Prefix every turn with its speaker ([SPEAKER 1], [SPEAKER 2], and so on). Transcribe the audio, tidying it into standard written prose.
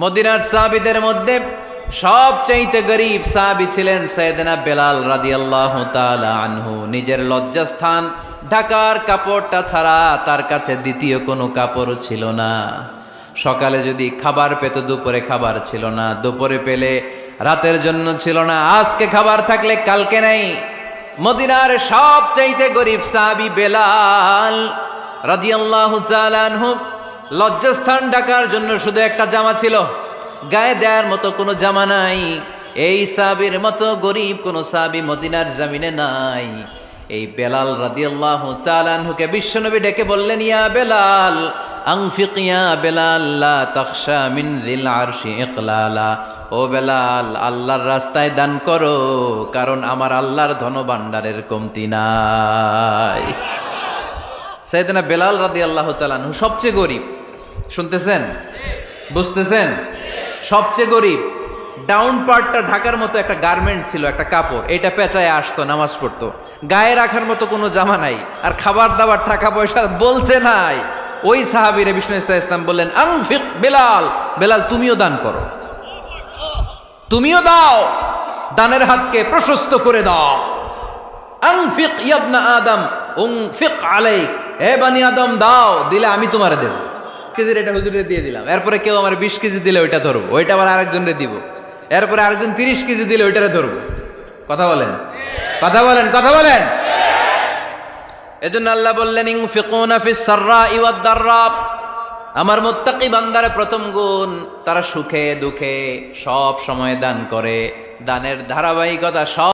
[SPEAKER 1] মদিনার সাহাবীদের মধ্যে সবচাইতে গরীব সাহাবী ছিলেন সাইয়েদনা বেলাল রাদিয়াল্লাহু তাআলা আনহু। নিজের লজ্জাস্থান ঢাকার কাপড়টা ছাড়া তার কাছে দ্বিতীয় কোনো কাপড় ছিল না। সকালে যদি খাবার পেত, দুপুরে খাবার ছিল না, দুপুরে পেলে রাতের জন্য ছিল না, আজকে খাবার থাকলে কালকে নাই। মদিনার সবচাইতে গরীব সাহাবী বেলাল রাদিয়াল্লাহু তাআলা আনহু, লজ্জাস্থান ঢাকার জন্য শুধু একটা জামা ছিল, গায়ে দেওয়ার মতো কোনো জামা নাই। এই সাহাবীর মতো গরীব কোনো সাহাবী মদিনার জমিনে নাই। এই বেলাল রাদিয়াল্লাহু তাআলা আনহুকে বিশ্বনবী ডেকে বললেন, ইয়া বেলাল আনফিক ইয়া বেলাল লা তাখশা মিন যিল আরশি ইকলালা। ও বেলাল, আল্লাহর রাস্তায় দান করো, কারণ আমার আল্লাহর ধনভাণ্ডারের কমতি নাই। সাইয়েদনা বেলাল রাদিয়াল্লাহু তাআলা আনহু সবচেয়ে গরীব। শুনতেছেন? বুঝতেছেন? সবচেয়ে গরীব। ডাউন পার্টটা ঢাকার মতো একটা গার্মেন্ট ছিল, একটা কাপড়, এটা পেঁচায় আসতো, নামাজ পড়তো। গায়ে রাখার মতো কোনো জামা নাই, আর খাবার দাবার টাকা পয়সা বলতে নাই। ওই সাহাবীরে বিষ্ণু ইসলাম বললেন, আনফিক বেলাল, বেলাল তুমিও দান করো, তুমিও দাও, দানের হাতকে প্রশস্ত করে দাও। আনফিক ইবনা আদম উনফিক আলাইক, হে বানি আদম দাও, দিলে আমি তোমারে দেব। কেজির এটা হুজুরে দিয়ে দিলাম, এরপরে কেউ আমার 20 কেজি দিলে ওইটা ধরবো, ওইটা আবার আরেকজনরে দিব, এরপরে আরেকজন 30 কেজি দিলে ওইটারে ধরবো। কথা বলেন, কথা বলেন, কথা বলেন। এজন্য আল্লাহ বললেন, ইনফিকুনা ফিস সাররাই ওয়াদ দাররা। আমার মুত্তাকি বান্দার প্রথম গুণ, তারা সুখে দুঃখে সব সময় দান করে। দানের ধারাবাহিকতা সব